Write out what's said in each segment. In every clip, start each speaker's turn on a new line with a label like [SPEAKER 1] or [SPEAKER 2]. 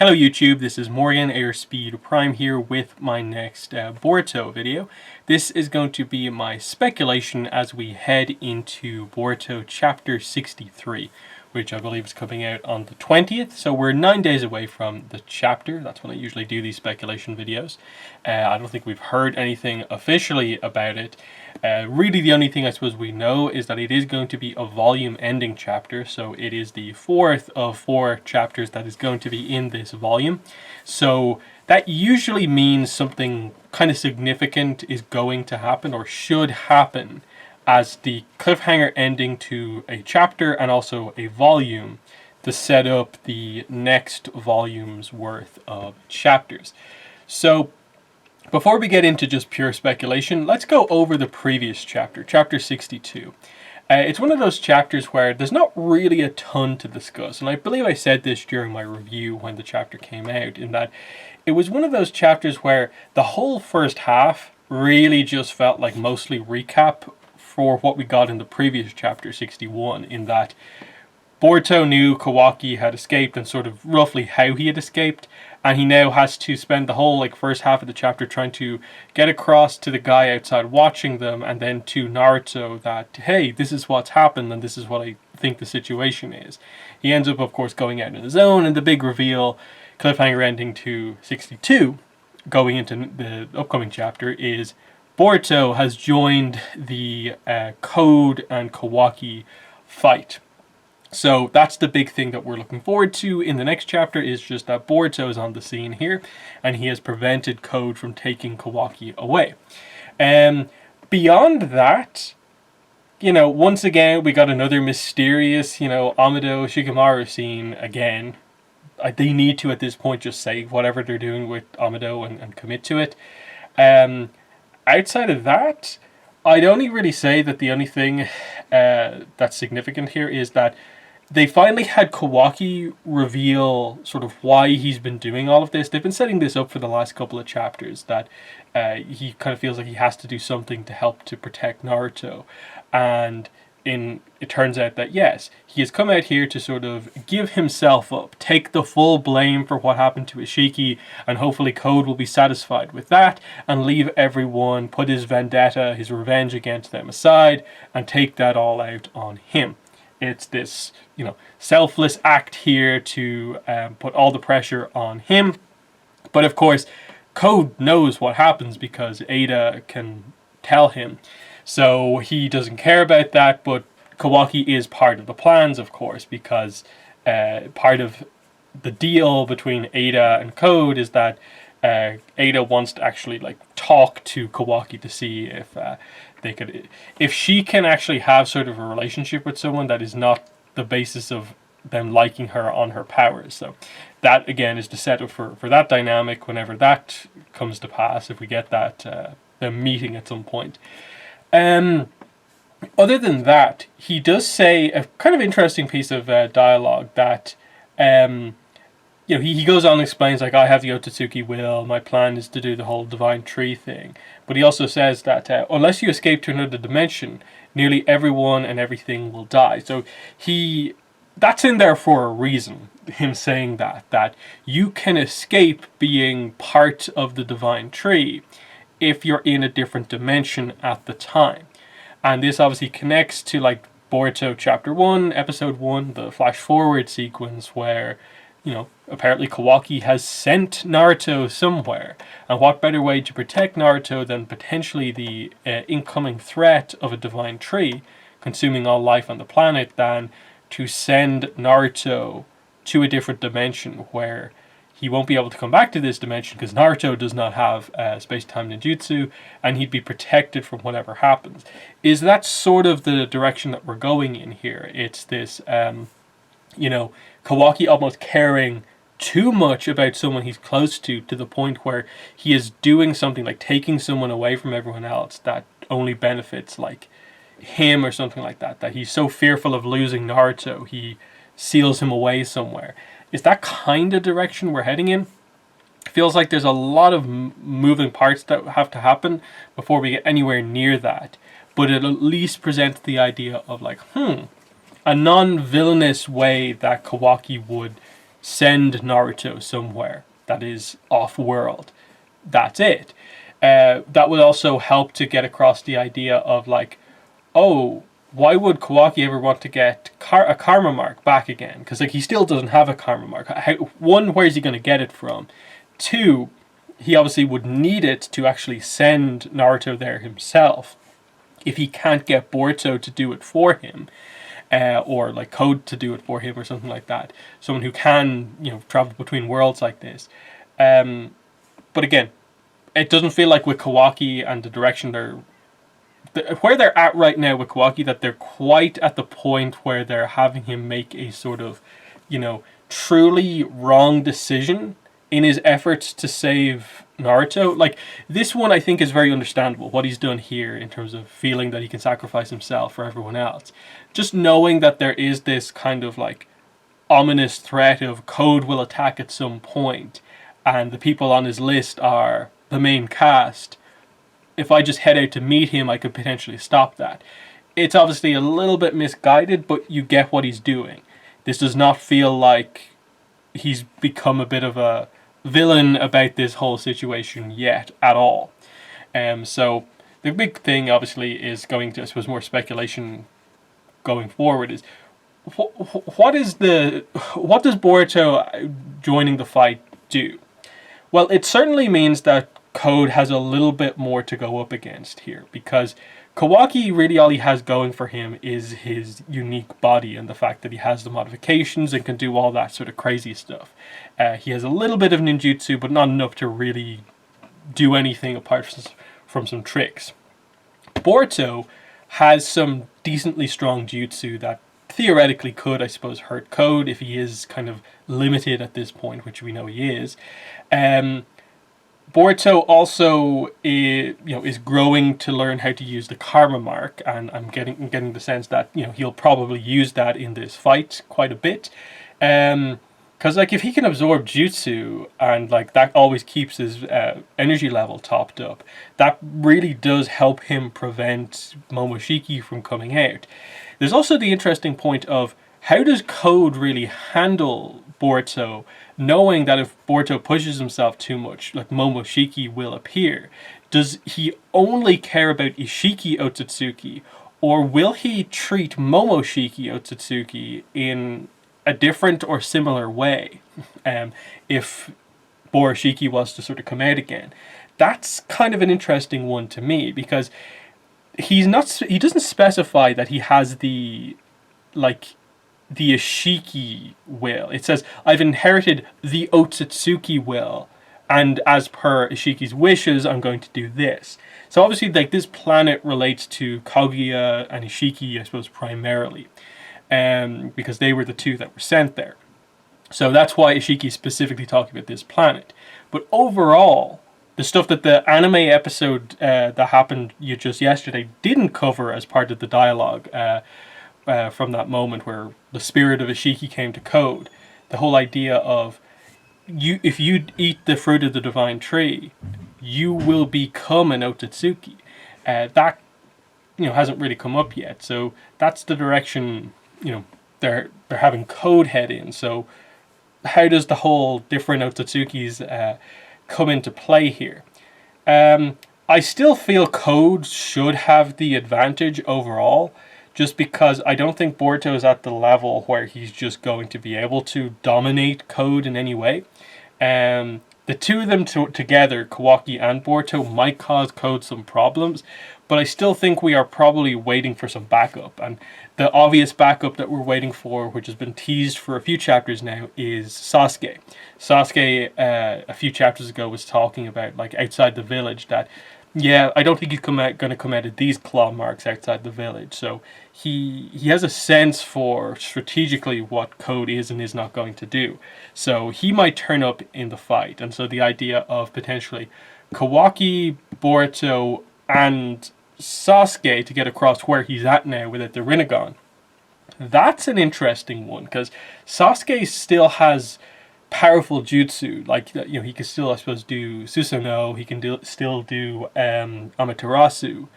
[SPEAKER 1] Hello YouTube, this is Morgan Airspeed Prime here with my next Boruto video. This is going to be my speculation as we head into Boruto Chapter 63, which I believe is coming out on the 20th, so we're 9 days away from the chapter. That's when I usually do these speculation videos. I don't think we've heard anything officially about it. Really the only thing I suppose we know is that it is going to be a volume ending chapter, so it is the fourth of 4 chapters that is going to be in this volume. So that usually means something kind of significant is going to happen or should happen as the cliffhanger ending to a chapter and also a volume to set up the next volume's worth of chapters. So before we get into just pure speculation, let's go over the previous chapter, chapter 62. It's one of those chapters where there's not really a ton to discuss, and I believe I said this during my review when the chapter came out, in that it was one of those chapters where the whole first half really just felt like mostly recap for what we got in the previous chapter 61, in that Boruto knew Kawaki had escaped and sort of roughly how he had escaped, and he now has to spend the whole first half of the chapter trying to get across to the guy outside watching them, and then to Naruto that, hey, this is what's happened and this is what I think the situation is. He ends up, of course, going out on his own, and the big reveal, cliffhanger ending to 62, going into the upcoming chapter, is Boruto has joined the Code and Kawaki fight. So that's the big thing that we're looking forward to in the next chapter, is just that Boruto is on the scene here and he has prevented Code from taking Kawaki away. Beyond that, once again we got another mysterious, Amado Shikamaru scene again. They need to at this point just say whatever they're doing with Amado and commit to it. Outside of that, I'd only really say that the only thing that's significant here is that they finally had Kawaki reveal sort of why he's been doing all of this. They've been setting this up for the last couple of chapters, that he kind of feels like he has to do something to help to protect Naruto. And it turns out that yes, he has come out here to sort of give himself up, take the full blame for what happened to Ishiki, and hopefully Code will be satisfied with that and leave everyone, put his vendetta, his revenge against them aside, and take that all out on him. It's this, selfless act here to put all the pressure on him. But of course, Code knows what happens because Ada can tell him. So he doesn't care about that, but Kawaki is part of the plans, of course, because part of the deal between Ada and Code is that Ada wants to actually talk to Kawaki to see if she can actually have sort of a relationship with someone that is not the basis of them liking her on her powers. So that again is the setup for that dynamic whenever that comes to pass, if we get that them meeting at some point. Other than that, he does say a kind of interesting piece of dialogue that he goes on and explains, I have the Otsutsuki will, my plan is to do the whole divine tree thing. But he also says that unless you escape to another dimension, nearly everyone and everything will die. So that's in there for a reason, him saying that you can escape being part of the divine tree if you're in a different dimension at the time. And this obviously connects to Boruto Chapter 1, Episode 1, the flash forward sequence where apparently Kawaki has sent Naruto somewhere. And what better way to protect Naruto than potentially the incoming threat of a divine tree consuming all life on the planet, than to send Naruto to a different dimension where he won't be able to come back to this dimension because Naruto does not have space-time ninjutsu, and he'd be protected from whatever happens. Is that sort of the direction that we're going in here? It's this Kawaki almost caring too much about someone he's close to the point where he is doing something like taking someone away from everyone else that only benefits him or something like that, that he's so fearful of losing Naruto he seals him away somewhere. Is that kind of direction we're heading in? Feels like there's a lot of moving parts that have to happen before we get anywhere near that, but it at least presents the idea of a non-villainous way that Kawaki would send Naruto somewhere that is off-world. That's it. That would also help to get across the idea of like, oh, why would Kawaki ever want to get a karma mark back again? Because like he still doesn't have a karma mark. One, where is he going to get it from? Two, he obviously would need it to actually send Naruto there himself. If he can't get Boruto to do it for him, or like Code to do it for him, or something like that, someone who can travel between worlds like this. But again, it doesn't feel like with Kawaki and the direction where they're at right now with Kawaki, that they're quite at the point where they're having him make a sort of, truly wrong decision in his efforts to save Naruto. Like, this one I think is very understandable, what he's done here in terms of feeling that he can sacrifice himself for everyone else. Just knowing that there is this kind of like ominous threat of Code will attack at some point, and the people on his list are the main cast. If I just head out to meet him, I could potentially stop that. It's obviously a little bit misguided, but you get what he's doing. This does not feel like he's become a bit of a villain about this whole situation yet at all. So the big thing obviously is going to, I suppose, more speculation going forward is what does Boruto joining the fight do? Well, it certainly means that Code has a little bit more to go up against here, because Kawaki, really all he has going for him is his unique body and the fact that he has the modifications and can do all that sort of crazy stuff. He has a little bit of ninjutsu, but not enough to really do anything apart from some tricks. Boruto has some decently strong jutsu that theoretically could, I suppose, hurt Code if he is kind of limited at this point, which we know he is. Boruto also is growing to learn how to use the karma mark, and I'm getting the sense that he'll probably use that in this fight quite a bit. Because like if he can absorb jutsu and like that always keeps his energy level topped up, that really does help him prevent Momoshiki from coming out. There's also the interesting point of how does Code really handle Boruto, knowing that if Boruto pushes himself too much, like Momoshiki will appear. Does he only care about Ishiki Otsutsuki, or will he treat Momoshiki Otsutsuki in a different or similar way if Borushiki was to sort of come out again? That's kind of an interesting one to me, because he doesn't specify that he has the Ishiki will. It says, I've inherited the Otsutsuki will, and as per Ishiki's wishes, I'm going to do this. So obviously, like, this planet relates to Kaguya and Ishiki, I suppose, primarily, because they were the two that were sent there. So that's why Ishiki is specifically talking about this planet. But overall, the stuff that the anime episode that happened just yesterday didn't cover as part of the dialogue, from that moment where the spirit of Ishiki came to Code, the whole idea of if you eat the fruit of the divine tree, you will become an Otsutsuki. That hasn't really come up yet, so that's the direction they're having Code head in. So how does the whole different Otsutsukis come into play here? I still feel Code should have the advantage overall, just because I don't think Boruto is at the level where he's just going to be able to dominate Code in any way. The two of them together, Kawaki and Boruto, might cause Code some problems, but I still think we are probably waiting for some backup. And the obvious backup that we're waiting for, which has been teased for a few chapters now, is Sasuke. Sasuke, a few chapters ago, was talking about, like, outside the village, that I don't think he's going to come out of these claw marks outside the village. So he has a sense for strategically what Code is and is not going to do. So he might turn up in the fight. And so the idea of potentially Kawaki, Boruto, and Sasuke to get across where he's at now without the Rinnegan, that's an interesting one, because Sasuke still has powerful jutsu, like he can still, I suppose, do Susanoo. He can still do Amaterasu,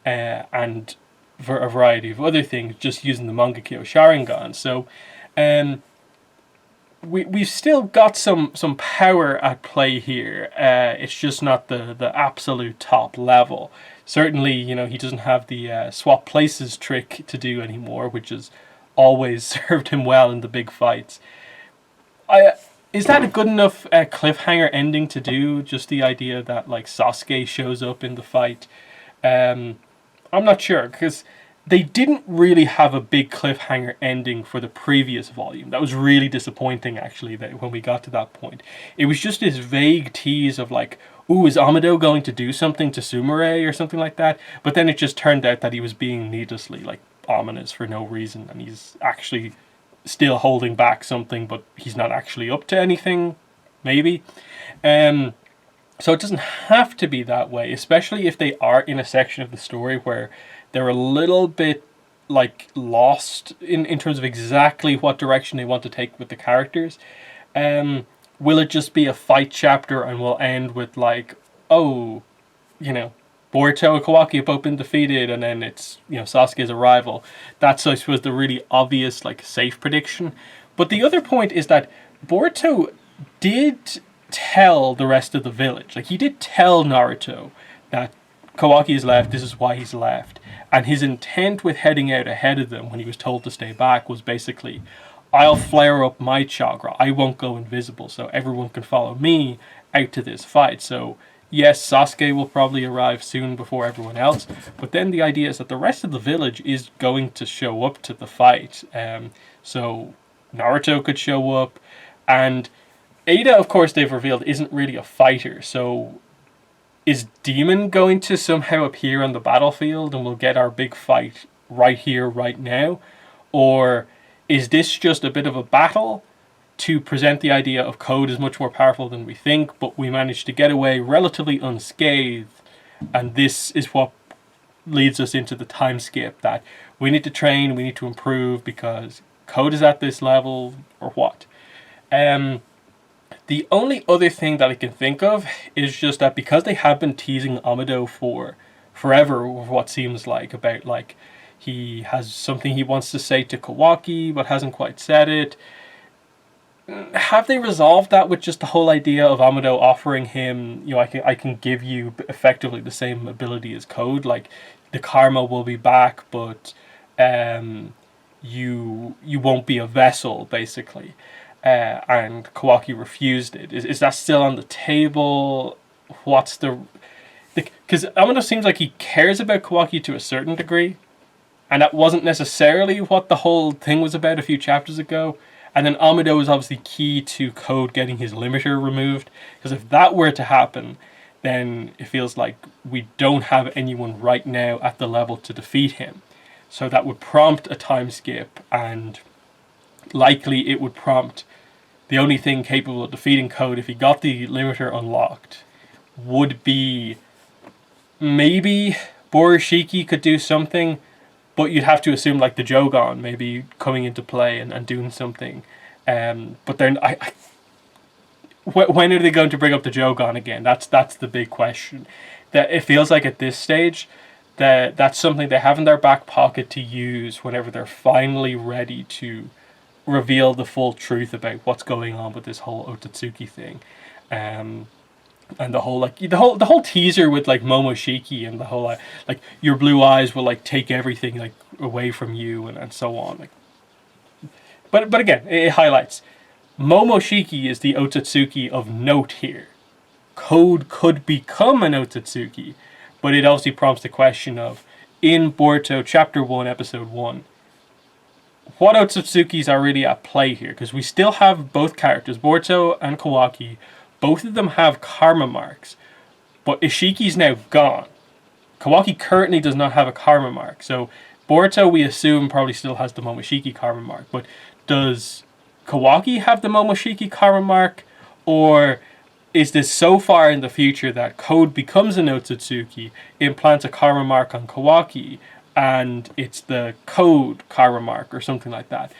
[SPEAKER 1] and for a variety of other things, just using the Mangekyo Sharingan. So we've still got some power at play here. It's just not the absolute top level. Certainly, he doesn't have the swap places trick to do anymore, which has always served him well in the big fights. Is that a good enough cliffhanger ending to do? Just the idea that like Sasuke shows up in the fight. I'm not sure, because they didn't really have a big cliffhanger ending for the previous volume. That was really disappointing, actually, that when we got to that point. It was just this vague tease of like, ooh, is Amado going to do something to Sumire or something like that? But then it just turned out that he was being needlessly like ominous for no reason, and he's actually still holding back something, but he's not actually up to anything, maybe. So it doesn't have to be that way, especially if they are in a section of the story where they're a little bit like lost in terms of exactly what direction they want to take with the characters. Will it just be a fight chapter and we'll end with like, oh, Boruto and Kawaki have both been defeated, and then it's, Sasuke's arrival. That's, I suppose, the really obvious, like, safe prediction. But the other point is that Boruto did tell the rest of the village. Like, he did tell Naruto that Kawaki is left, this is why he's left. And his intent with heading out ahead of them when he was told to stay back was basically, I'll flare up my chakra. I won't go invisible, so everyone can follow me out to this fight. So yes, Sasuke will probably arrive soon before everyone else, but then the idea is that the rest of the village is going to show up to the fight. So Naruto could show up, and Ada, of course, they've revealed, isn't really a fighter. So is Demon going to somehow appear on the battlefield and we'll get our big fight right here, right now? Or is this just a bit of a battle to present the idea of Code is much more powerful than we think, but we managed to get away relatively unscathed, and this is what leads us into the time skip that we need to train, we need to improve because Code is at this level, or what? The only other thing that I can think of is just that because they have been teasing Amado for forever, what seems like, about like he has something he wants to say to Kawaki but hasn't quite said it. Have they resolved that with just the whole idea of Amado offering him, I can give you effectively the same ability as Code, like the karma will be back, but you won't be a vessel, basically. And Kawaki refused it. Is that still on the table? What's because Amado seems like he cares about Kawaki to a certain degree, and that wasn't necessarily what the whole thing was about a few chapters ago. And then Amado is obviously key to Code getting his limiter removed. Because if that were to happen, then it feels like we don't have anyone right now at the level to defeat him. So that would prompt a time skip, and likely it would prompt the only thing capable of defeating Code if he got the limiter unlocked would be maybe Borishiki could do something. But you'd have to assume like the Jogon maybe coming into play and doing something. But then when are they going to bring up the Jogon again? That's the big question. That it feels like at this stage that's something they have in their back pocket to use whenever they're finally ready to reveal the full truth about what's going on with this whole Otsutsuki thing. And the whole teaser with like Momoshiki and the whole like your blue eyes will like take everything like away from you and so on. Like, but again, it highlights Momoshiki is the Otsutsuki of note here. Code could become an Otsutsuki, but it obviously prompts the question of, in Boruto Chapter 1, Episode 1, what Otsutsukis are really at play here? Because we still have both characters, Boruto and Kawaki. Both of them have karma marks, but Ishiki's now gone. Kawaki currently does not have a karma mark, so Boruto, we assume, probably still has the Momoshiki karma mark, but does Kawaki have the Momoshiki karma mark, or is this so far in the future that Code becomes an Otsutsuki, implants a karma mark on Kawaki, and it's the Code karma mark or something like that?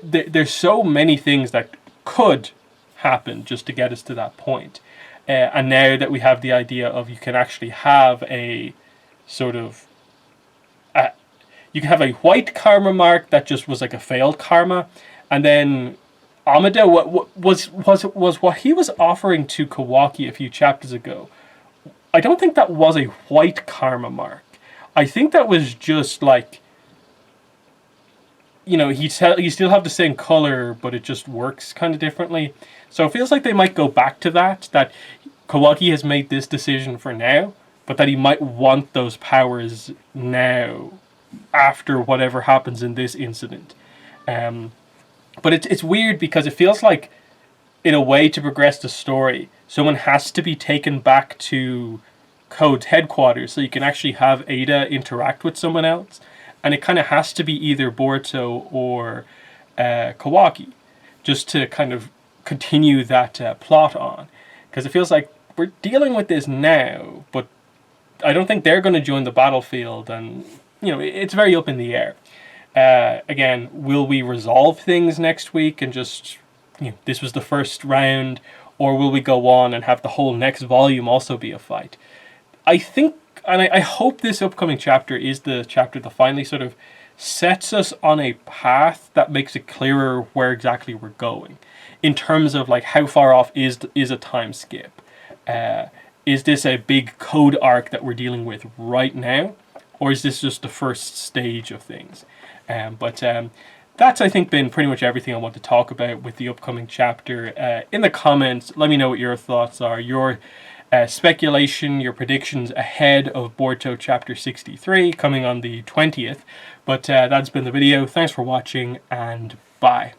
[SPEAKER 1] There's so many things that could happen just to get us to that point. And now that we have the idea of you can actually have a sort of you can have a white karma mark that just was like a failed karma, and then Amida, what was what he was offering to Kawaki a few chapters ago. I don't think that was a white karma mark. I think that was just like, you know, you still have the same color, but it just works kind of differently. So it feels like they might go back to that Kawaki has made this decision for now, but that he might want those powers now after whatever happens in this incident. But it's weird because it feels like, in a way, to progress the story, someone has to be taken back to Code's headquarters so you can actually have Ada interact with someone else. And it kind of has to be either Boruto or Kawaki, just to kind of continue that plot on. Because it feels like we're dealing with this now, but I don't think they're going to join the battlefield, and you know, it's very up in the air. Again, will we resolve things next week and just, you know, this was the first round, or will we go on and have the whole next volume also be a fight? I think, and I hope this upcoming chapter is the chapter that finally sort of sets us on a path that makes it clearer where exactly we're going, in terms of like how far off is a time skip. Is this a big Code arc that we're dealing with right now, or is this just the first stage of things? But that's, I think, been pretty much everything I want to talk about with the upcoming chapter. In the comments, let me know what your thoughts are, your speculation, your predictions ahead of Boruto Chapter 63 coming on the 20th. But that's been the video. Thanks for watching, and bye.